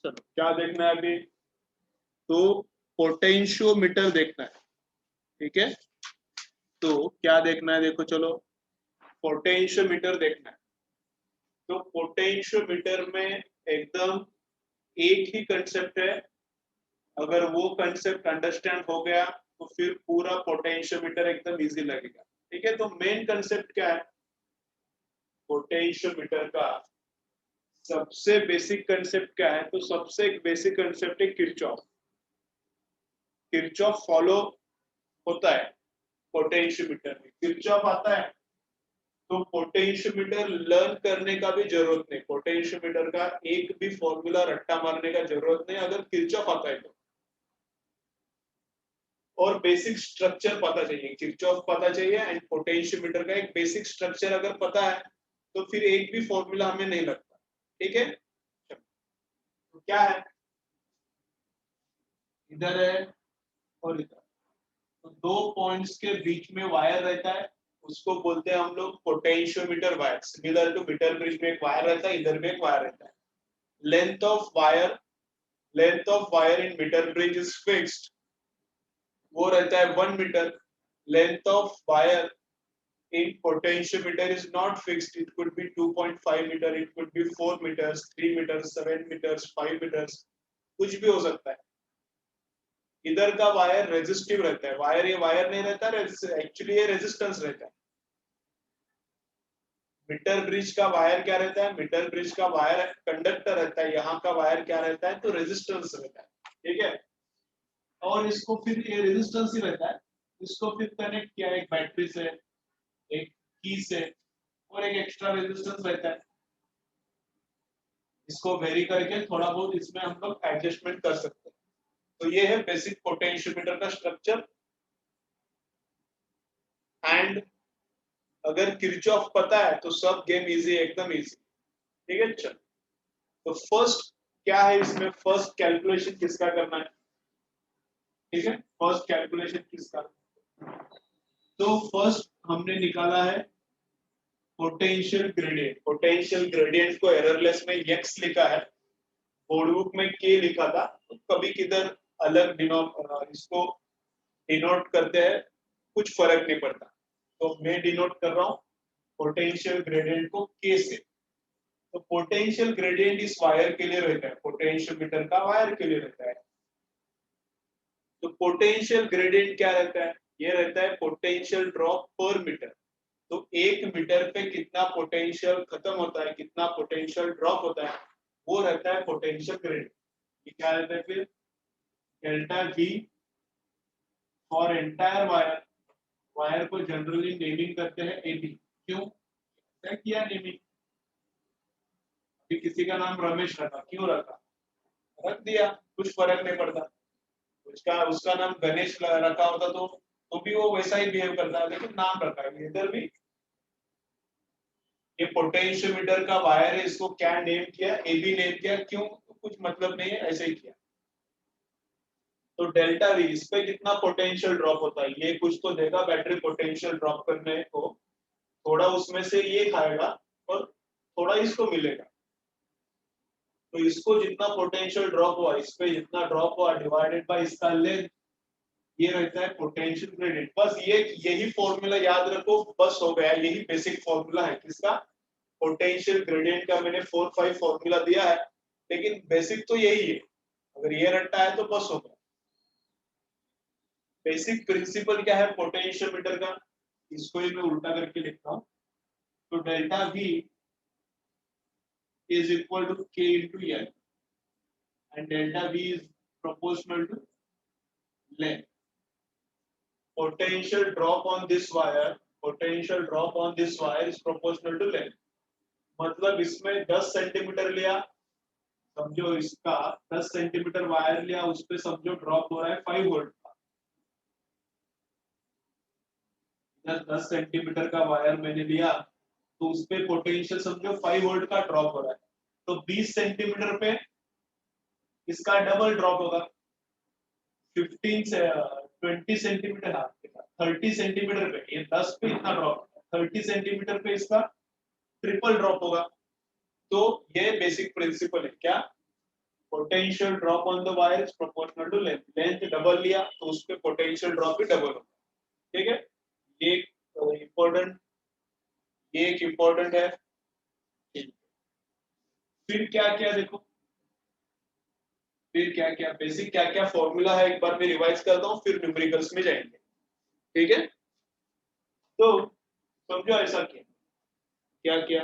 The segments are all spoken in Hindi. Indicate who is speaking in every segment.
Speaker 1: चलो क्या देखना है अभी, तो पोटेंशियोमीटर देखना है, ठीक है। तो क्या देखना है, देखो चलो पोटेंशियोमीटर देखना है। तो पोटेंशियोमीटर में एकदम एक ही कंसेप्ट है, अगर वो कंसेप्ट अंडरस्टैंड हो गया तो फिर पूरा पोटेंशियोमीटर एकदम इजी लगेगा, ठीक है। तो मेन कंसेप्ट क्या है पोटेंशियोमीटर का, सबसे बेसिक कंसेप्ट क्या है, तो सबसे बेसिक कंसेप्ट है किरचॉफ। किरचॉफ फॉलो होता है पोटेंशियोमीटर में, किरचॉफ आता है तो पोटेंशियोमीटर लर्न करने का भी जरूरत नहीं, पोटेंशियोमीटर का एक भी फॉर्मूला रट्टा मारने का जरूरत नहीं अगर किरचॉफ आता है तो। और बेसिक स्ट्रक्चर पता चाहिए, किरचॉफ पता चाहिए एंड पोटेंशियोमीटर का एक बेसिक स्ट्रक्चर अगर पता है तो फिर एक भी फॉर्मूला हमें नहीं लगता, ठीक है। तो क्या है, इधर है और इधर, तो दो पॉइंट्स के बीच में वायर रहता है, उसको बोलते हैं हम लोग potentiometer wire. Similar to meter bridge में एक वायर रहता है, इधर भी एक वायर रहता है। Length of wire, length of wire in meter bridge is fixed, वो रहता है 1 meter. Length of wire in potentiometer is not fixed, it could be 2.5 meter, it could be 4 meters, 3 meters, 7 meters, 5 meters, कुछ भी हो सकता है। इधर का वायर रेजिस्टिव रहता है, वायर ये वायर नहीं रहता, एक्चुअली ये रेजिस्टेंस रहता है। मीटर ब्रिज का वायर क्या रहता है, मीटर ब्रिज का वायर कंडक्टर रहता है, यहाँ का वायर क्या रहता है, तो रेजिस्टेंस रहता है, ठीक है। और इसको फिर ये रेजिस्टेंस ही रहता है, इसको फिर कनेक्ट किया एक बैटरी से, एक की से, और एक एक्स्ट्रा रेजिस्टेंस रहता है, इसको वेरी करके थोड़ा बहुत इसमें हम लोग एडजस्टमेंट कर सकते हैं। तो ये है बेसिक पोटेंशियोमीटर का स्ट्रक्चर। एंड अगर किरचॉफ पता है तो सब गेम इजी, एकदम इजी, ठीक है। चल तो फर्स्ट क्या है इसमें, फर्स्ट कैलकुलेशन किसका करना है, ठीक है। फर्स्ट कैलकुलेशन किसका, तो फर्स्ट हमने निकाला है पोटेंशियल ग्रेडियंट। पोटेंशियल ग्रेडियंट को एररलेस में x लिखा है, बोर्ड बुक में k लिखा था, तो कभी किधर अलग इसको डिनोट करते हैं, कुछ फर्क नहीं पड़ता। तो मैं डिनोट कर रहा हूँ पोटेंशियल ग्रेडियंट को k से। तो पोटेंशियल ग्रेडियंट इस वायर के लिए रहता है, पोटेंशियोमीटर का वायर के लिए रहता है। तो पोटेंशियल ग्रेडियंट क्या रहता है, ये रहता है पोटेंशियल ड्रॉप पर मीटर। तो 1 मीटर पे कितना पोटेंशियल खत्म होता है, कितना पोटेंशियल ड्रॉप होता है, वो रहता है पोटेंशियल ग्रेडियंट। ये क्या रहता है फिर, delta V for entire wire. Wire को जनरली नेमिंग करते हैं AB, क्यों क्या किया नेमिंग, किसी का नाम रमेश रखा, क्यों रखा, रख दिया, कुछ फर्क नहीं पड़ता। उसका उसका नाम गणेश रखा होता तो भी वो वैसा ही बिहेव करता है, लेकिन नाम रखा है। इधर भी ये पोटेंशियोमीटर का वायर है, इसको क्या नेम किया, AB नेम किया, क्यों, तो कुछ मतलब नहीं है, ऐसे ही किया। तो डेल्टा V, इस पे कितना पोटेंशियल ड्रॉप होता है, ये कुछ तो देगा बैटरी पोटेंशियल ड्रॉप करने को, थोड़ा उसमें से ये खाएगा और थोड़ा इसको मिलेगा। तो इसको जितना पोटेंशियल ड्रॉप हुआ, इस पे जितना ड्रॉप हुआ डिवाइडेड बाय इसका लेंथ, ये रहता है पोटेंशियल ग्रेडियंट। बस ये यही फॉर्मूला याद रखो, बस हो गया, यही बेसिक फॉर्मूला है किसका, पोटेंशियल ग्रेडियंट का। मैंने 4-5 फॉर्मूला दिया है, लेकिन बेसिक तो यही है, अगर ये रट्टा है तो बस हो गया। बेसिक प्रिंसिपल क्या है पोटेंशियोमीटर का, इसको ही मैं उल्टा करके लिखता हूँ। तो delta V is equal to K into L and delta V is proportional to length. Potential drop on this wire, potential drop on this wire is proportional to length. मतलब इसमें 10 सेंटीमीटर लिया, समझो इसका 10 सेंटीमीटर वायर लिया, उस पे समझो ड्रॉप हो रहा है 5 वोल्ट का। 10 सेंटीमीटर का वायर मैंने लिया तो उस पे पोटेंशियल समझो 5 वोल्ट का ड्रॉप हो रहा है, तो 20 सेंटीमीटर पे इसका डबल ड्रॉप होगा, 15 से 20 सेंटीमीटर, 30 सेंटीमीटर पे, ये 10 पे इतना ड्रॉप, 30 सेंटीमीटर पे इसका ट्रिपल ड्रॉप होगा। तो ये बेसिक प्रिंसिपल है क्या, potential drop on the wire is proportional to length, length double लिया तो उस पे पोटेंशियल ड्रॉप भी डबल होगा, ठीक है। ये इम्पोर्टेंट, ये एक इम्पोर्टेंट है। फिर क्या क्या देखो, फिर क्या क्या बेसिक क्या क्या फॉर्मूला है एक बार मैं रिवाइज करता हूँ, फिर न्यूमेरिकल्स में जाएंगे, ठीक है। तो समझो ऐसा क्या क्या क्या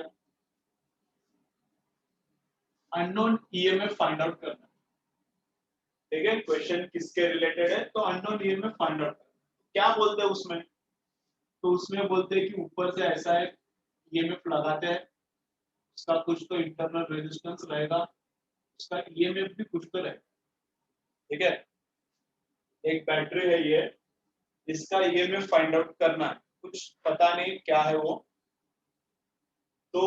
Speaker 1: अननोन ईएमएफ फाइंड आउट करना, ठीक है। क्वेश्चन किसके रिलेटेड है, तो अननोन ईएमएफ फाइंड आउट करना। क्या बोलते हैं उसमें, तो उसमें बोलते हैं कि ऊपर से ऐसा है ईएमएफ लगाते हैं, उसका कुछ तो इंटरनल रेजिस्टेंस रहेगा, उसका ईएमएफ भी कुछ तो रहेगा, ठीक है। एक बैटरी है ये, इसका ईएमएफ फाइंड आउट करना है, कुछ पता नहीं क्या है वो। तो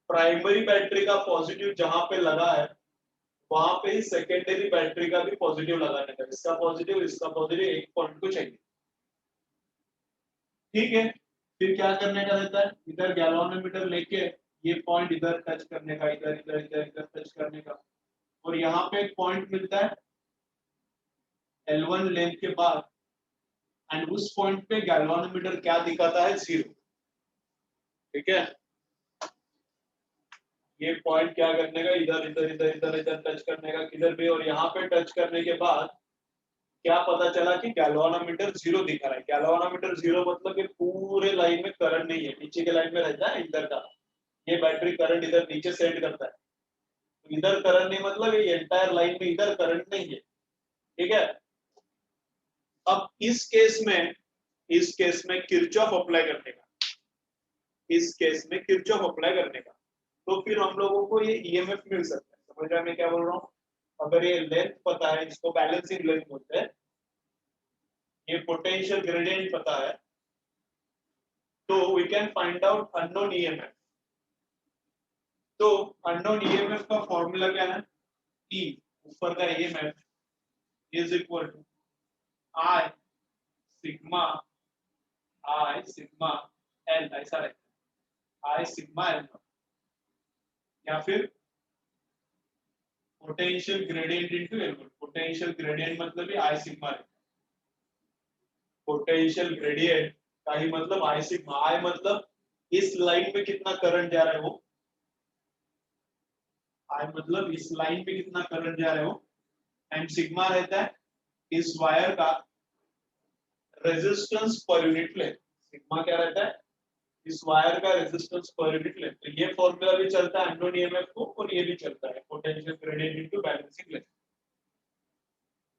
Speaker 1: प्राइमरी बैटरी का पॉजिटिव जहां पे लगा है वहां पे ही सेकेंडरी बैटरी का भी पॉजिटिव लगाने का, इसका पॉजिटिव एक पॉइंट को चाहिए, ठीक है। फिर क्या करने का रहता है, इधर गैल्वेनोमीटर लेके ये पॉइंट इधर टच करने का, इधर इधर इधर इधर टच करने का, और यहाँ पे एक पॉइंट मिलता है L1 लेंथ के बाद, एंड उस पॉइंट पे गैल्वेनोमीटर क्या दिखाता है, 0, ठीक है। ये पॉइंट क्या करने का, इधर इधर इधर इधर इधर टच करने का किधर भी, और यहाँ पे टच करने के बाद क्या पता चला कि गैल्वेनोमीटर 0 दिखा रहा है। गैल्वेनोमीटर 0 मतलब कि पूरे लाइन में करंट नहीं है, नीचे के लाइन में रहता है इधर का, ये बैटरी करंट इधर नीचे सेट करता है, तो इधर करंट नहीं मतलब ये एंटायर लाइन में इधर करंट नहीं है, ठीक है। अब इस केस में किरचॉफ अप्लाई करने का, इस केस में किरचॉफ अप्लाई करने का, तो फिर हम लोगों को ये ईएमएफ मिल सकता है। समझ रहे हैं मैं क्या बोल रहा हूँ, अगर ये लेंथ पता है, इसको बैलेंसिंग लेंथ बोलते हैं, ये पोटेंशियल ग्रेडियंट पता है, तो we can find out unknown EMF. तो अननोन ईएमएफ का फॉर्मूला क्या है, ई ऊपर का EMF is equal to I sigma L, ऐसा रहता है, आई सिग्मा एल, या फिर potential gradient into L. Potential gradient मतलब ही आई सिग्मा है, पोटेंशियल ग्रेडियंट का ही मतलब आई सिग्मा। आई मतलब इस लाइन में कितना करंट जा रहा है वो, आई मतलब इस लाइन में कितना करंट जा रहा है वो, एंड सिग्मा रहता है इस वायर का resistance per unit length. Sigma क्या रहता है, इस वायर का रेजिस्टेंस पर यूनिट लेंथ। तो ये फॉर्मूला भी चलता है अननोन ईएमएफ को, और ये भी चलता है potential gradient into balancing length.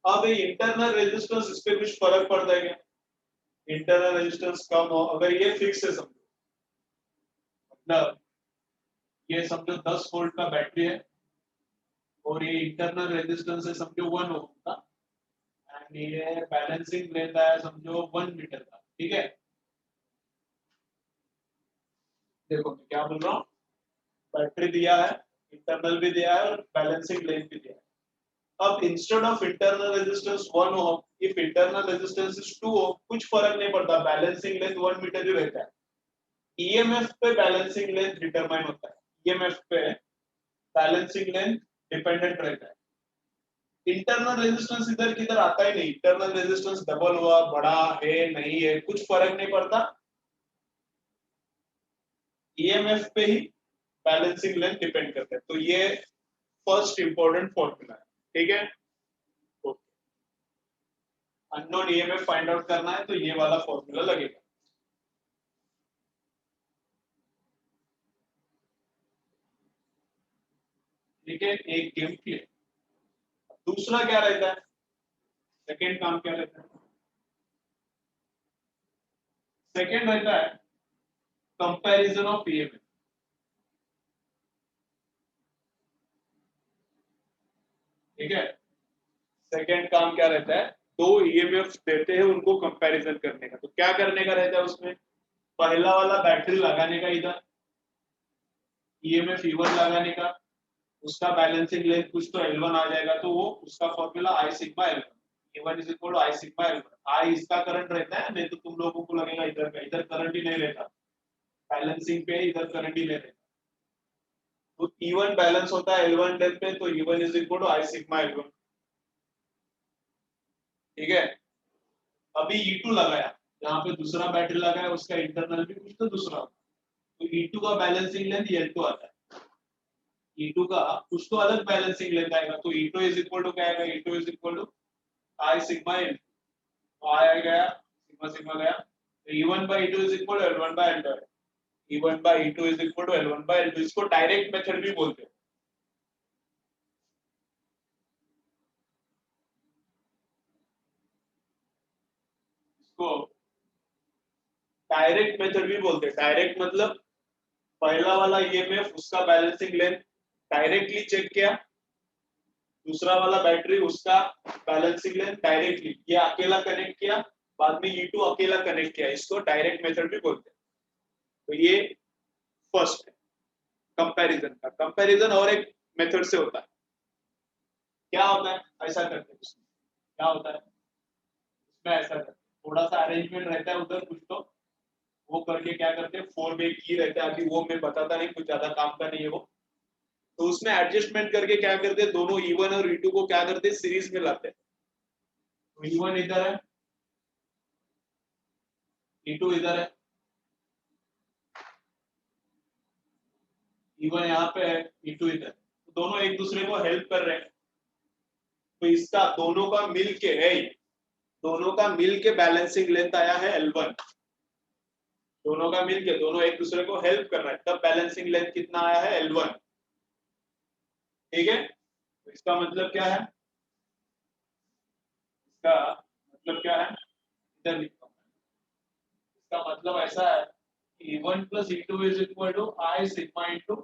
Speaker 1: अब ये इंटरनल रेजिस्टेंस, इस पे कुछ फर्क पड़ता है क्या, इंटरनल रेजिस्टेंस कम हो, अगर ये फिक्स है समझो, मतलब ये समझो 10 वोल्ट का बैटरी है, और ये इंटरनल रेजिस्टेंस है समझो 1 ओम का, एंड ये बैलेंसिंग लेंथ है समझो 1 मीटर का, ठीक है। देखो मैं क्या बोल रहा हूँ, बैटरी दिया है, इंटरनल भी दिया है, और बैलेंसिंग लेंथ भी दिया है। अब instead of internal resistance 1 ohm, if internal resistance is 2 ohm, कुछ फर्क नहीं पड़ता, बैलेंसिंग लेंथ 1 मीटर ही रहता है। ईएमएफ पे बैलेंसिंग लेंथ डिटरमाइन होता है, ईएमएफ पे बैलेंसिंग लेंथ डिपेंडेंट रहता है। इंटरनल रेजिस्टेंस इधर किधर आता ही नहीं, इंटरनल रेजिस्टेंस डबल हुआ, बड़ा है नहीं है, कुछ फर्क नहीं पड़ता, ईएमएफ पे ही बैलेंसिंग लेंथ डिपेंड करता है। तो ये फर्स्ट इंपॉर्टेंट फॉर्मूला है, ठीक है। अननोन ईएमएफ फाइंड आउट करना है तो ये वाला फॉर्मूला लगेगा, ठीक है। एक गेम क्लियर। दूसरा क्या रहता है, सेकेंड काम क्या रहता है, सेकेंड रहता है कंपैरिजन ऑफ ईएमएफ, ठीक है। सेकेंड काम क्या रहता है, दो ईएमएफ देते हैं उनको कंपैरिजन करने का। तो क्या करने का रहता है उसमें, पहला वाला बैटरी लगाने का, इधर ईएमएफ E1 लगाने का, उसका बैलेंसिंग लेंथ कुछ तो L1 आ जाएगा, तो वो उसका formula I sigma L1, E1 is equal to I sigma L1। I इसका करंट रहता है, नहीं तो तुम लोगों को लगेगा इधर का, इधर करंट ही नहीं रहता, बैलेंसिंग पे इधर करंट ही नहीं रहता, तो E1 बैलेंस होता है L1 लेंथ में, तो E1 is equal to I sigma L1। ठीक है, अभी E2 लगाया, जहाँ पे दूसरा बैटरी लगाया उसका इंटरनल भी कुछ तो दूसरा, तो E2 का बैलेंसिंग लेंथ L2 आता है। E2 का कुछ तो अलग बैलेंसिंग लेंथ आएगा, तो E2 इज इक्वल टू क्या आएगा, E2 is equal to I sigma L। तो आया गया सिग्मा सिग्मा गया, तो E1 by E2 is equal to L1 by L2। E1 by E2 is equal to L1 by L2, इसको डायरेक्ट मेथड भी बोलते हैं। इसको डायरेक्ट मेथड भी बोलते हैं। डायरेक्ट मतलब पहला वाला ईएमएफ उसका बैलेंसिंग लेंथ डायरेक्टली चेक किया, दूसरा वाला बैटरी उसका बैलेंसिंग लेंथ डायरेक्टली ये अकेला कनेक्ट किया, बाद में E2 अकेला कनेक्ट किया, इसको डायरेक्ट मेथड भी बोलते हैं। तो ये फर्स्ट है कंपैरिजन का। कंपैरिजन और एक मेथड से होता है। क्या होता है, ऐसा करते हैं उसमें क्या होता है, इसमें ऐसा करते हैं, थोड़ा सा अरेंजमेंट रहता है उधर कुछ, तो वो करके क्या करते हैं, 4 वे की रहता है, अभी वो मैं बताता नहीं, कुछ ज्यादा काम का नहीं है वो। तो उसमें एडजस्टमेंट करके क्या करते हैं, दोनों E1 और E2 को क्या करते हैं, सीरीज में लाते हैं। तो E1 इधर है, E2 इधर है, E1 यहाँ पे है, E2 इधर, तो दोनों एक दूसरे को हेल्प कर रहे हैं। तो इसका दोनों का मिल के है, दोनों का मिल के बैलेंसिंग लेंथ आया है L1। दोनों का मिल के, दोनों एक दूसरे को हेल्प कर रहा है, तब बैलेंसिंग लेंथ कितना आया है, L1। ठीक है, तो इसका मतलब क्या है, इसका मतलब क्या है, इधर लिखता हूं। इसका मतलब ऐसा है कि E1 plus E2 is equal to I sigma into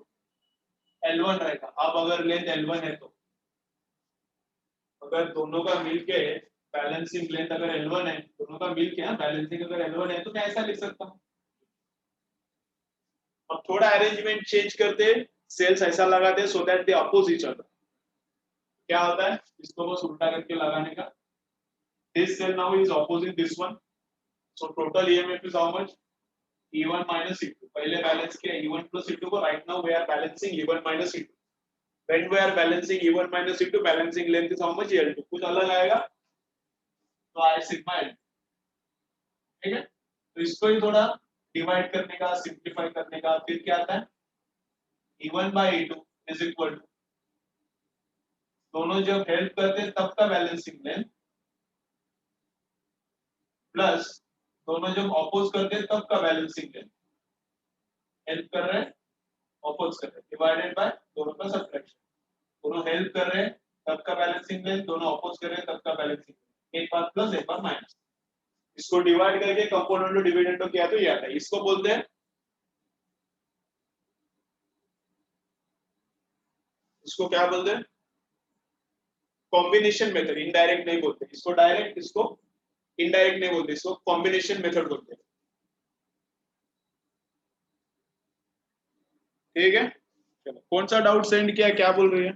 Speaker 1: L1 रहेगा। अब अगर लेंथ L1 है, तो अगर दोनों का मिलके बैलेंसिंग लेंथ अगर L1 है, दोनों का मिलके बैलेंसिंग अगर L1 है, तो मैं ऐसा लिख सकता हूँ। अब थोड़ा अरेंजमेंट चेंज करते, सेल्स ऐसा लगाते so that they oppose each other. क्या होता है, इसको बस उल्टा करके लगाने का, this cell now is opposing this one, so total EMF is how much, E1 minus E2। पहले बैलेंस किया E1 plus E2 को, right now we are balancing E1 minus E2। when we are balancing E1 minus E2, balancing length is how much, L2। कुछ अलग आएगा तो I सिग्मा L। ठीक है, तो इसको ही थोड़ा डिवाइड करने का, सिंप्लीफाई करने का, फिर क्या आता है, E1 by E2 is equal to, दोनों जब हेल्प करते हैं तब का बैलेंसिंग लेंथ, प्लस दोनों जब अपोज करते हैं तब का बैलेंसिंग लेंथ। हेल्प कर रहे हैं, अपोज कर रहे हैं, डिवाइडेड बाय दोनों का सब्ट्रैक्शन। दोनों हेल्प कर रहे हैं तब का बैलेंसिंग लेंथ, दोनों अपोज कर रहे हैं तब का बैलेंसिंग लेंथ। एक बार प्लस एक बार माइनस, इसको डिवाइड करके कंपोनेंट डिविडेंड किया तो ये आता है। इसको बोलते हैं, इसको क्या बोलते हैं, कॉम्बिनेशन मेथड। इनडायरेक्ट नहीं बोलते इसको, डायरेक्ट, इसको इनडायरेक्ट नहीं बोलते, इसको कॉम्बिनेशन मेथड बोलते हैं। ठीक है, चलो कौन सा डाउट सेंड किया, क्या बोल रही है,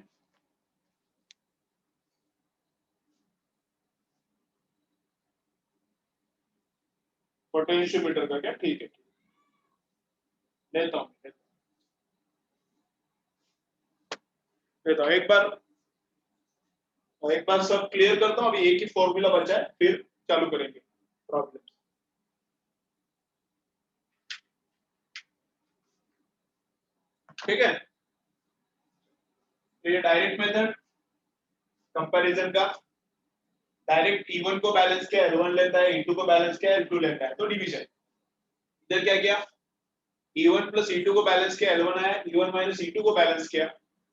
Speaker 1: पोटेंशियोमीटर का क्या, ठीक है लेता हूँ, लेता हूँ एक बार सब क्लियर करता हूँ। अभी एक ही फॉर्मूला बचा है, फिर चालू करेंगे प्रॉब्लम। ठीक है, तो ये डायरेक्ट मेथड कंपैरिजन का, डायरेक्ट E1 को बैलेंस किया, L1 लेता है, E2 को बैलेंस किया, L2 लेता है, तो डिवीजन। इधर क्या किया, E1 प्लस E2 को बैलेंस किया, L1 आया, E1 माइनस E2 को बैलेंस किया,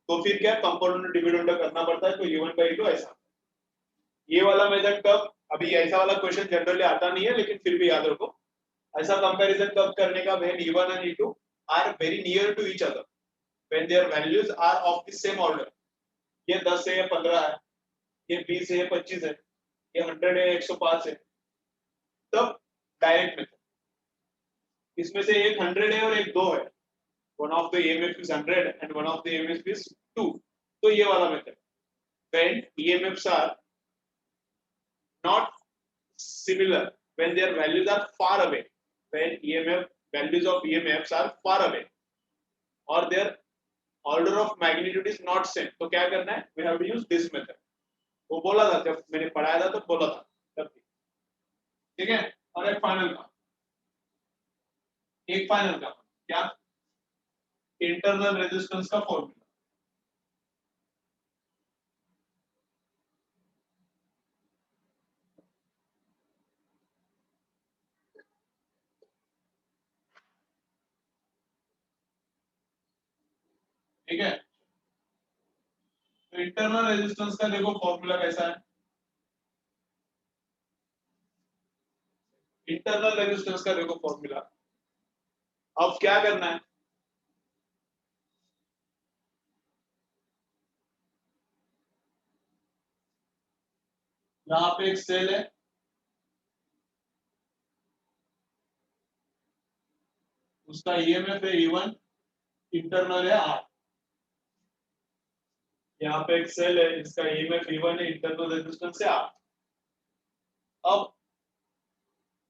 Speaker 1: तो फिर क्या कंपोनेंट डिविडेंड करना पड़ता है, तो E1 by E2 ऐसा। ये वाला मेथड कब, अभी ऐसा वाला क्वेश्चन जनरली आता नहीं है, लेकिन फिर भी याद रखो, ऐसा कंपैरिजन कब करने का, when E1 and E2 are very near to each other, when their values are of the same order। ये 10 है, ये 15 है, ये 20 है, ये 25 है, ये 100 है, 105 है, तब डायरेक्ट मेथड। इसमें से एक 100 है और एक 2 है, one of the EMF is 100 and one of the EMF is 2, तो ये वाला method, when EMFs are not similar, when their values are far away, when EMF values of EMFs are far away, or their order of magnitude is not same, तो क्या करना है, we have to use this method. वो बोला था जब मैंने पढ़ाया था तो बोला था तब भी। ठीक है, और एक फाइनल का क्या, इंटरनल रेजिस्टेंस का फॉर्मूला। ठीक है, तो इंटरनल रेजिस्टेंस का देखो फॉर्मूला कैसा है, इंटरनल रेजिस्टेंस का देखो फॉर्मूला। अब क्या करना है, यहाँ पे एक सेल है, उसका ईएमएफ है E1, इंटरनल है R। यहाँ पे एक सेल है, इसका ईएमएफ E1 है, इंटरनल रेजिस्टेंस है R। अब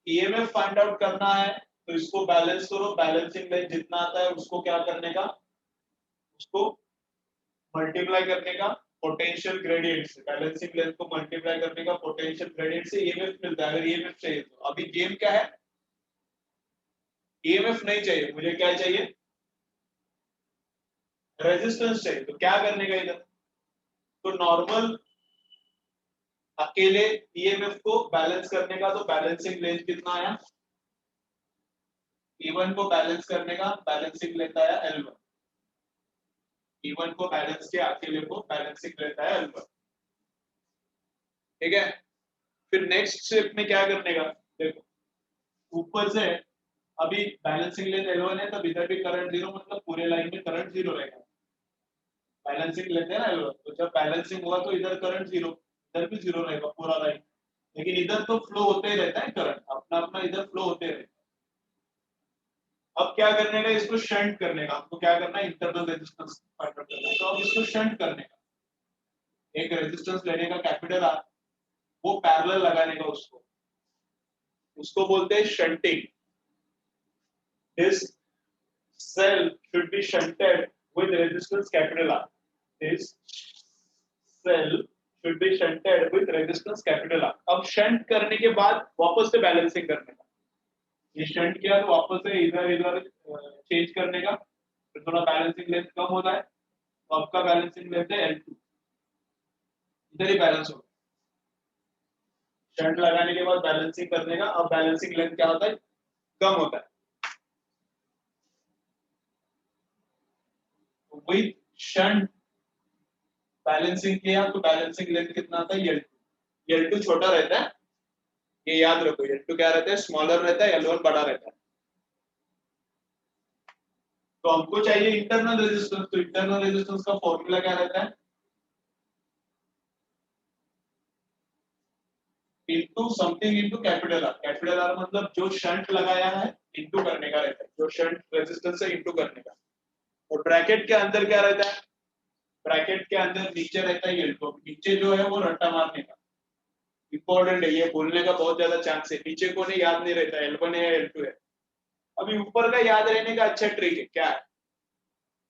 Speaker 1: ईएमएफ फाइंड आउट करना है तो इसको बैलेंस करो, बैलेंसिंग लेंथ जितना आता है उसको क्या करने का, उसको मल्टीप्लाई करने का पोटेंशियल ग्रेडियंट से, बैलेंसिंग लेंथ को मल्टीप्लाई करने का पोटेंशियल ग्रेडियंट से ईएमएफ मिलता है। अगर ईएमएफ चाहिए तो अभी गेम क्या है, ईएमएफ नहीं चाहिए, मुझे क्या चाहिए, रेजिस्टेंस चाहिए। तो क्या करने का इधर, तो नॉर्मल अकेले ईएमएफ को बैलेंस करने का, तो बैलेंसिंग लेंथ कितना आया, E1 को बैलेंस करने का बैलेंसिंग लेंथ आया L1, E1 को बैलेंस किया अकेले को बैलेंसिंग लेंथ आया L1। ठीक है, फिर नेक्स्ट स्टेप में क्या करने का, देखो ऊपर से अभी बैलेंसिंग लेंथ L1 है, तब इधर भी करंट जीरो, मतलब पूरे लाइन में करंट जीरो रहेगा। बैलेंसिंग लेते हैं ना L1, तो जब बैलेंसिंग हुआ तो इधर करंट जीरो, इधर भी जीरो रहेगा पूरा लाइन, लेकिन इधर तो फ्लो होते ही रहता है करंट, अपना अपना इधर फ्लो होते रहता है। अब क्या करने का, इसको शंट करने का, आपको क्या करना है, इंटरनल रेजिस्टेंस फाइंड आउट करना है। तो अब इसको शंट करने का, एक रेजिस्टेंस लेने का कैपिटल R, वो पैरेलल लगाने का उसको, उसको बोलते हैं shunting. This cell should be shunted with resistance capital R. This cell should be shunted with resistance capital R. अब शंट करने के बाद वापस से बैलेंसिंग करने का, ये शंट किया तो वापस से इधर इधर चेंज करने का, फिर थोड़ा बैलेंसिंग लेंथ कम होता है, तो आपका बैलेंसिंग लेंथ है L2, इधर ही बैलेंस होगा। शंट लगाने के बाद बैलेंसिंग करने का, अब बैलेंसिंग लेंथ क्या होता है, कम होता है। विद शंट बैलेंसिंग किया तो बैलेंसिंग लेंथ कितना आता है, L2। L2 छोटा रहता है, ये याद रखो, L2 क्या रहता है, स्मॉलर रहता है, L1 बड़ा रहता है। तो हमको चाहिए इंटरनल रेजिस्टेंस, तो इंटरनल रेजिस्टेंस का फॉर्मूला क्या रहता है, into something into capital R. Capital R मतलब जो शंट लगाया है इनटू करने का रहता है, जो शंट रेजिस्टेंस है इनटू करने का। और ब्रैकेट के अंदर क्या रहता है, ब्रैकेट के अंदर नीचे रहता है L2, नीचे जो है वो रट्टा मारने का। इंपॉर्टेंट है, ये भूलने का बहुत ज्यादा चांस है, नीचे को नहीं याद नहीं रहता L1 है या L2 है। अभी ऊपर का याद रहने का अच्छा ट्रिक है, क्या है,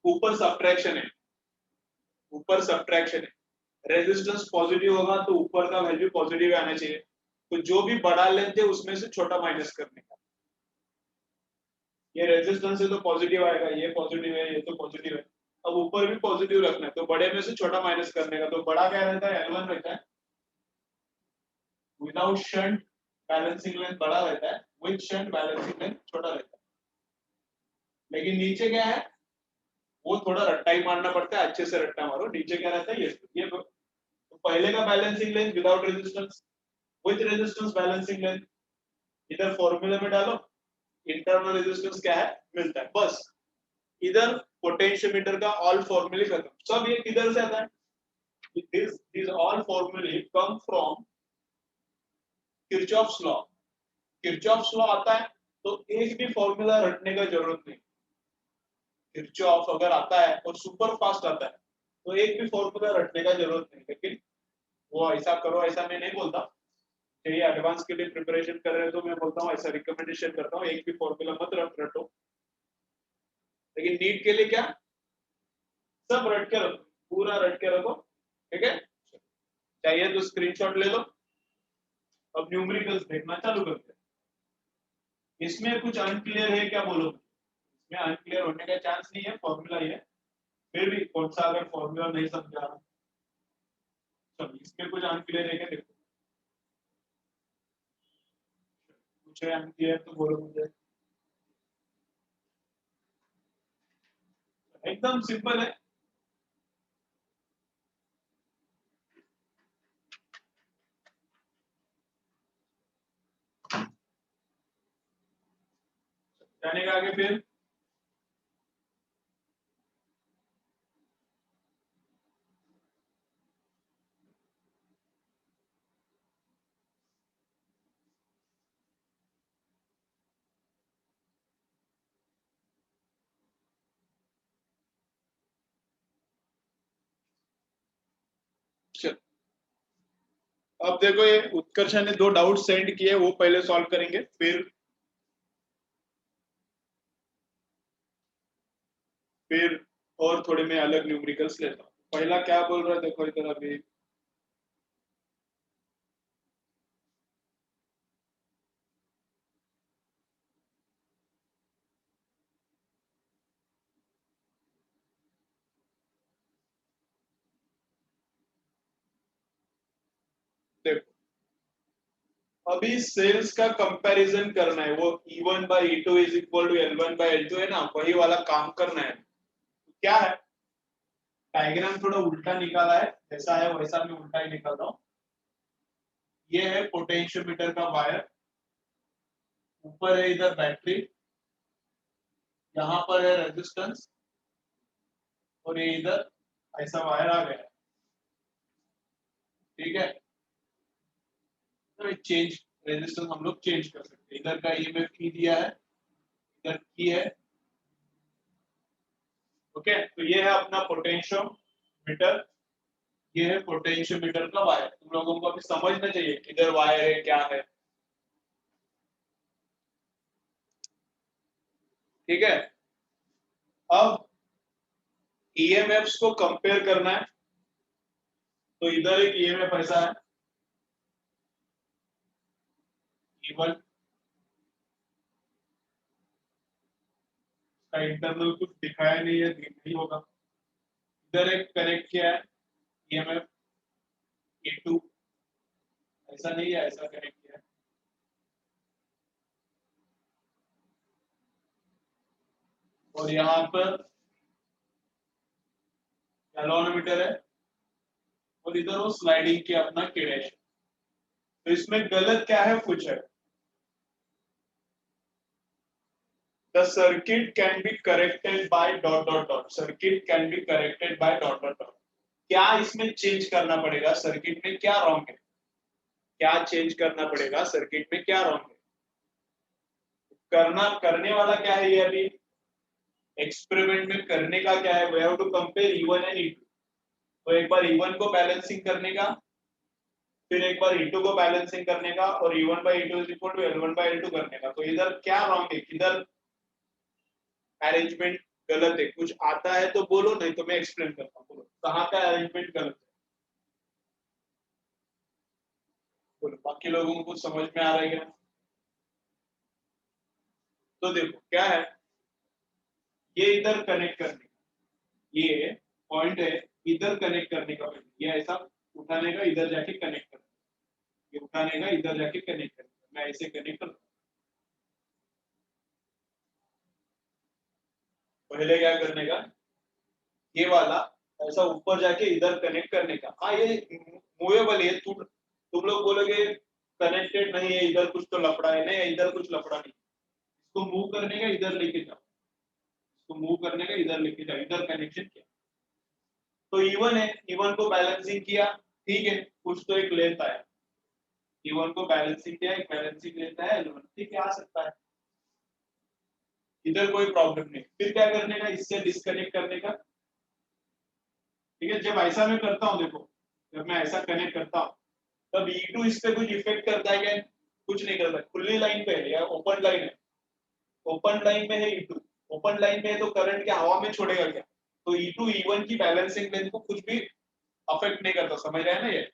Speaker 1: ऊपर सब्ट्रैक्शन है, ऊपर सब्ट्रैक्शन है। रेजिस्टेंस पॉजिटिव होगा तो ऊपर का वैल्यू पॉजिटिव आना चाहिए, तो जो भी बड़ा लेंथ है उसमें से छोटा माइनस करने का। ये रेजिस्टेंस है तो पॉजिटिव आएगा, ये पॉजिटिव है, ये तो पॉजिटिव है, अब ऊपर भी पॉजिटिव रखना है, तो बड़े में से छोटा माइनस करने का। तो बड़ा क्या रहता है, L1 रहता है, विदाउट शंट बैलेंसिंग लेंथ बड़ा रहता है, विद शंट बैलेंसिंग लेंथ छोटा रहता है। लेकिन नीचे क्या है, वो थोड़ा रट्टा ही मारना पड़ता है, अच्छे से रट्टा मारो। नीचे क्या रहता है, ये तो पहले का balancing length without resistance, with resistance balancing length, इधर फॉर्मूले में डालो, इंटरनल रेजिस्टेंस क्या है मिलता है, बस। इधर पोटेंशियोमीटर का ऑल फॉर्मूले खत्म, सब ये किधर से आता है, दिस ऑल फॉर्मूले come from Kirchhoff's law. Kirchhoff's law आता है तो एक भी फॉर्मूला रटने का जरूरत नहीं। किरचॉफ अगर आता है और सुपर फास्ट आता है तो एक भी फॉर्मूला रटने का जरूरत नहीं। लेकिन वो ऐसा करो ऐसा मैं नहीं बोलता, चाहिए एडवांस के लिए प्रिपरेशन कर रहे हो तो मैं बोलता हूँ, ऐसा रिकमेंडेशन करता हूँ, एक भी फॉर्मूला मत रटो। लेकिन नीट के लिए क्या, सब रट के रखो, पूरा रट के रखो, ठीक है। चाहिए तो स्क्रीनशॉट ले लो। अब न्यूमेरिकल्स देखना चालू करते हैं। इसमें कुछ अनक्लियर है क्या बोलो? इसमें अनक्लियर होने का चांस नहीं है, फॉर्मूला ही है। फिर भी कौन सा अगर फॉर्मूला नहीं समझा, चलो इसमें कुछ अनक्लियर है क्या देखो। कुछ है अनक्लियर तो बोलो मुझे। एकदम सिंपल है। जाने का आगे फिर चल। अब देखो ये उत्कर्ष ने दो डाउट सेंड किए, वो पहले सॉल्व करेंगे, फिर और थोड़े मैं अलग न्यूमेरिकल्स लेता हूँ। पहला क्या बोल रहा है देखो इधर अभी। देखो अभी सेल्स का कंपैरिजन करना है, वो E1 by E2 is equal to L1 by L2 है ना, वही वाला काम करना है। तो क्या है, डायग्राम थोड़ा उल्टा निकाला है, जैसा है वैसा मैं उल्टा ही निकाल रहा हूँ। ये है पोटेंशियोमीटर का वायर, ऊपर है इधर बैटरी, यहाँ पर है रेजिस्टेंस, और ये इधर ऐसा वायर आ गया, ठीक है। तो चेंज रेजिस्टेंस हम लोग चेंज कर सकते हैं। इधर का ईएमएफ की दिया है, इधर की है, ओके। तो ये है अपना पोटेंशियोमीटर, ये है पोटेंशियोमीटर का वायर। तुम लोगों को अभी समझना चाहिए किधर वायर है क्या है, ठीक है। अब ईएमएफ्स को कंपेयर करना है, तो इधर एक ईएमएफ ऐसा है E1 का, इंटरनल कुछ दिखाया नहीं है, नहीं होगा। इधर एक कनेक्ट किया है ईएमएफ E2, ऐसा नहीं है, ऐसा कनेक्ट किया है। और यहाँ पर गैल्वेनोमीटर है, और इधर वो स्लाइडिंग किया अपना केडेश। तो इसमें गलत क्या है कुछ है, the circuit can be corrected by dot dot dot, circuit can be corrected by dot dot dot। क्या इसमें चेंज करना पड़ेगा, सर्किट में क्या रॉन्ग है, क्या चेंज करना पड़ेगा सर्किट में, क्या रॉन्ग है, करना करने वाला क्या है ये अभी एक्सपेरिमेंट में करने का क्या है, we have to compare E1 and E2। तो एक बार E1 को बैलेंसिंग करने का, फिर एक बार E2 को बैलेंसिंग करने का, और E1 by E2 is equal to L1 by L2 करने का। तो इधर क्या रॉन्ग है, किधर अरेंजमेंट गलत है, कुछ आता है तो बोलो, नहीं तो मैं एक्सप्लेन करता हूँ, बोलो कहाँ का अरेंजमेंट गलत है, बोलो बाकी लोगों को कुछ समझ में आ रहा है क्या। तो देखो क्या है, ये इधर कनेक्ट करने का, ये पॉइंट है, इधर कनेक्ट करने का, ये ऐसा उठाने का, इधर जाके कनेक्ट करना, ये उठाने का, इधर जाके कनेक्ट करना, मैं ऐसे कनेक्ट करता हूँ। पहले क्या करने का, ये वाला ऐसा ऊपर जाके इधर कनेक्ट करने का। हाँ ये मूवेबल है, तुम लोग बोलोगे कनेक्टेड नहीं है, इधर कुछ तो लफड़ा है, नहीं इधर कुछ लफड़ा नहीं, इसको मूव करने का इधर लेके जाओ, इसको मूव करने का इधर लेके जाओ, इधर कनेक्शन किया। तो E1 है, E1 को बैलेंसिंग किया, ठीक है, कुछ तो एक लेंथ आया, E1 को बैलेंसिंग किया, एक बैलेंसिंग लेंथ आया L1, ठीक है, आ सकता है, इधर कोई प्रॉब्लम नहीं। फिर क्या करने का, इससे डिस्कनेक्ट करने का, ठीक है। जब ऐसा मैं करता हूँ देखो, जब मैं ऐसा कनेक्ट करता हूँ, तब E2 इस पे कुछ इफेक्ट करता है क्या, कुछ नहीं करता, खुली लाइन पे है या ओपन लाइन है, ओपन लाइन में है E2, ओपन लाइन में है तो करंट क्या हवा में छोड़ेगा क्या, तो E2 E1 की बैलेंसिंग लेंथ को कुछ भी अफेक्ट नहीं करता, समझ रहे हैं ना ये।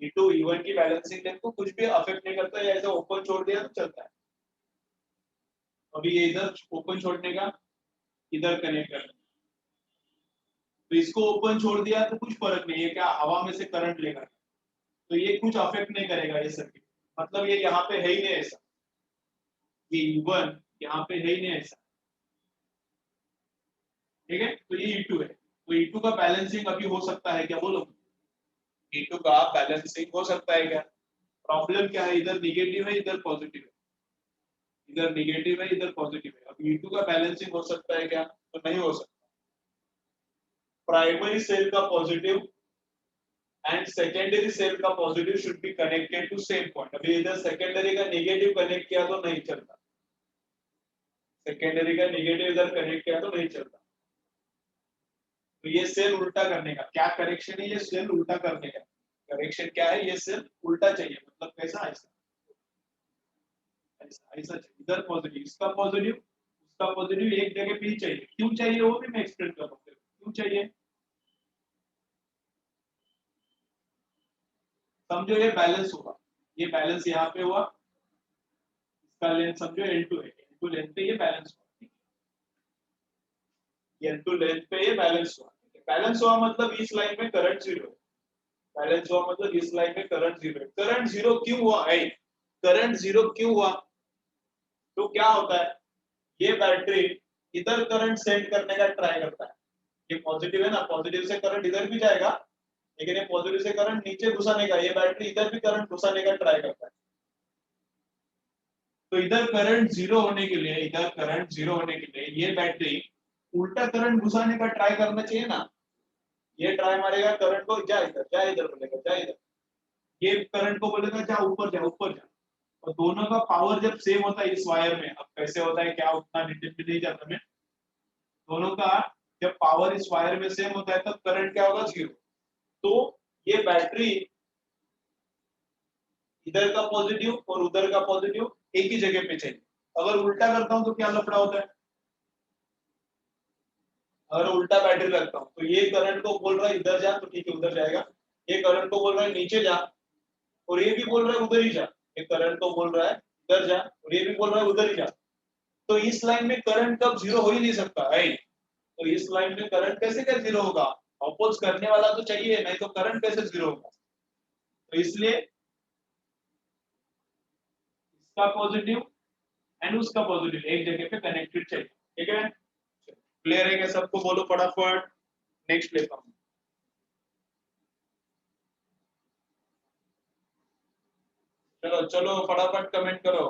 Speaker 1: E2 E1 की बैलेंसिंग लेंथ को कुछ भी अफेक्ट नहीं करता, ये ऐसा ओपन छोड़ दिया तो चलता है। अभी ये इधर ओपन छोड़ने का, इधर कनेक्ट करना, तो इसको ओपन छोड़ दिया तो कुछ फर्क नहीं है, क्या हवा में से करंट लेगा, तो ये कुछ अफेक्ट नहीं करेगा ये सर्किट, मतलब ये यहाँ पे है ही नहीं ऐसा, ये E1 यहाँ पे है ही नहीं ऐसा, ठीक है। तो ये E2 है, तो E2 का बैलेंसिंग अभी हो सकता है क्या, बोलो। E2 का बैलेंसिंग हो सकता है क्या, प्रॉब्लम क्या है, इधर निगेटिव है इधर पॉजिटिव है, इधर निगेटिव है इधर पॉजिटिव है, अब E2 का बैलेंसिंग हो सकता है क्या, तो नहीं हो सकता। प्राइमरी सेल का पॉजिटिव एंड सेकेंडरी सेल का positive should be connected to same point, अभी इधर सेकेंडरी का नेगेटिव कनेक्ट किया तो नहीं चलता, सेकेंडरी का नेगेटिव इधर कनेक्ट किया तो नहीं चलता, तो ये सेल उल्टा करने का क्या करेक्शन है, ये सेल उल्टा करने का करेक्शन क्या है, ये सेल उल्टा चाहिए, मतलब कैसा, ऐसा ऐसा ऐसा चाहिए, इधर पॉजिटिव इसका पॉजिटिव उसका पॉजिटिव एक जगह पे ही चाहिए, क्यों चाहिए वो भी मैं एक्सप्लेन कर रहा हूँ, क्यों चाहिए समझो, ये बैलेंस होगा, ये बैलेंस यहाँ पे हुआ, इसका लेंथ समझो L2 है, L2 लेंथ पे ये बैलेंस हुआ, L2 लेंथ पे ये बैलेंस हुआ, बैलेंस हुआ मतलब इस लाइन में करंट जीरो है, बैलेंस हुआ मतलब इस लाइन में करंट जीरो है, करंट जीरो क्यों हुआ है, करंट जीरो क्यों हुआ, तो क्या होता है, ये बैटरी इधर करंट सेंड करने का ट्राई करता है, ये पॉजिटिव है ना, पॉजिटिव से करंट इधर भी जाएगा, लेकिन ये पॉजिटिव से करंट नीचे घुसाने का, ये बैटरी इधर भी करंट घुसाने का ट्राई करता है, तो इधर करंट जीरो होने के लिए, इधर करंट जीरो होने के लिए ये बैटरी उल्टा करंट घुसाने का ट्राई करना चाहिए ना, ये ट्राई मारेगा करंट को, जा इधर बोलेगा, जा इधर, ये करंट को बोलेगा जा ऊपर जा ऊपर जा, और दोनों का पावर जब सेम होता है इस वायर में, अब कैसे होता है क्या उतना डिटेल में नहीं जाता मैं, दोनों का जब पावर इस वायर में सेम होता है तब करंट क्या होगा, जीरो, तो ये बैटरी इधर का पॉजिटिव और उधर का पॉजिटिव एक ही जगह पे चाहिए, अगर उल्टा करता हूं तो क्या लफड़ा होता है, अगर उल्टा बैटरी रखता हूं तो ये करंट को बोल रहा है इधर जा, तो ठीक है उधर जाएगा, ये करंट को बोल रहा है नीचे जा, और ये भी बोल रहा है उधर ही जा, ये करंट को बोल रहा है इधर जा और ये भी बोल रहा है उधर ही जा, तो इस लाइन में करंट कब जीरो हो ही नहीं सकता है, तो इस लाइन में करंट कैसे क्या जीरो होगा, अपोज करने वाला तो चाहिए, नहीं तो करंट कैसे जीरो होगा, तो इसलिए इसका पॉजिटिव एंड उसका पॉजिटिव एक जगह पे कनेक्टेड चाहिए, ठीक है, क्लियर है क्या सबको, बोलो फटाफट, नेक्स्ट लेता हूं, चलो चलो फटाफट कमेंट करो,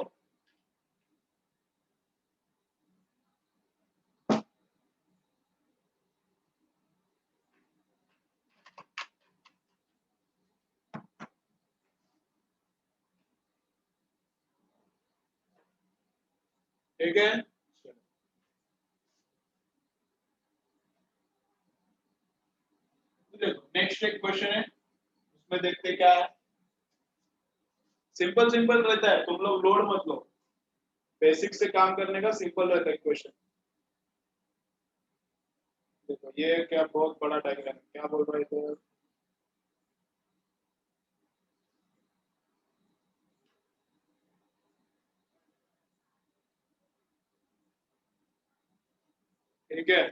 Speaker 1: ठीक है। देखो नेक्स्ट एक क्वेश्चन है, उसमें देखते क्या है, सिंपल सिंपल रहता है, तुम लोग लोड मत लो, बेसिक से काम करने का सिंपल रहता है क्वेश्चन, देखो ये क्या बहुत बड़ा डायग्राम है, क्या बोल रहा है इधर, ठीक है,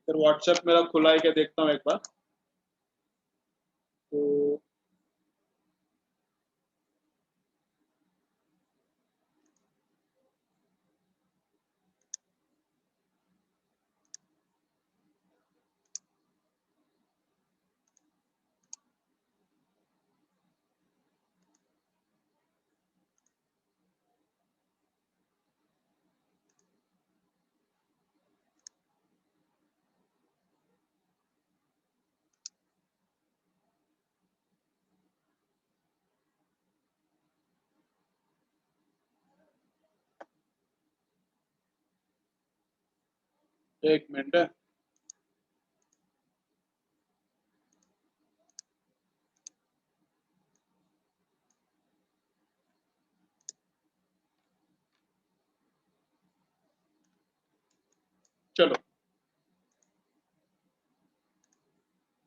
Speaker 1: फिर व्हाट्सएप मेरा खुला है क्या देखता हूँ एक बार, तो एक मिनट, चलो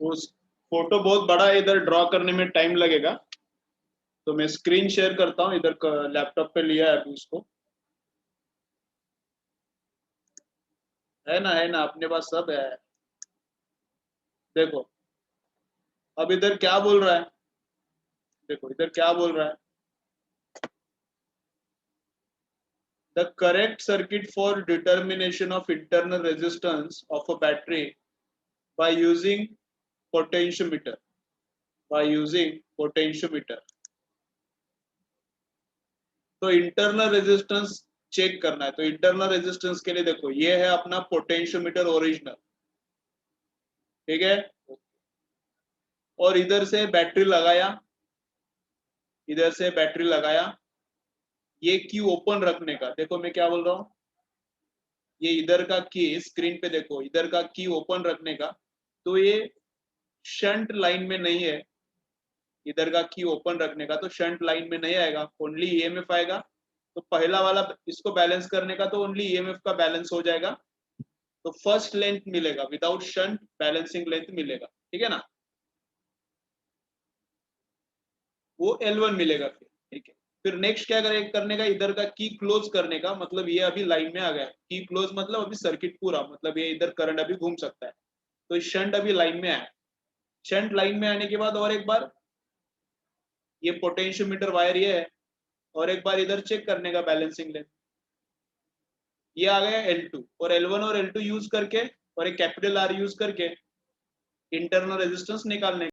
Speaker 1: उस फोटो बहुत बड़ा है, इधर ड्रॉ करने में टाइम लगेगा, तो मैं स्क्रीन शेयर करता हूँ, इधर लैपटॉप पे लिया है अभी उसको। है ना अपने पास सब है। देखो अब इधर क्या बोल रहा है, देखो इधर क्या बोल रहा है, the correct circuit for determination of internal resistance of a battery by using potentiometer, by using potentiometer. तो इंटरनल रेजिस्टेंस चेक करना है, तो इंटरनल रेजिस्टेंस के लिए देखो ये है अपना पोटेंशियोमीटर ओरिजिनल, ठीक है। और इधर से बैटरी लगाया, इधर से बैटरी लगाया, ये की ओपन रखने का, देखो मैं क्या बोल रहा हूँ, ये इधर का की स्क्रीन पे देखो, इधर का की ओपन रखने का, तो ये शंट लाइन में नहीं है, इधर का की ओपन रखने का तो शंट लाइन में नहीं आएगा, ओनली ईएमएफ आएगा। तो पहला वाला इसको बैलेंस करने का तो ओनली ईएमएफ का बैलेंस हो जाएगा, तो फर्स्ट लेंथ मिलेगा, विदाउट शंट बैलेंसिंग लेंथ मिलेगा, ठीक है ना, वो L1 मिलेगा फिर, ठीक है। फिर नेक्स्ट क्या करने का, इधर का की क्लोज करने का, मतलब ये अभी लाइन में आ गया, की क्लोज मतलब अभी सर्किट पूरा, मतलब ये इधर करंट अभी घूम सकता है, तो शंट अभी लाइन में आया। शंट लाइन में आने के बाद और एक बार ये पोटेंशियोमीटर वायर ये है, और एक बार इधर चेक करने का बैलेंसिंग लेंथ, ये आ गया L2, और L1 और L2 यूज करके और एक कैपिटल R यूज करके इंटरनल रेजिस्टेंस निकालने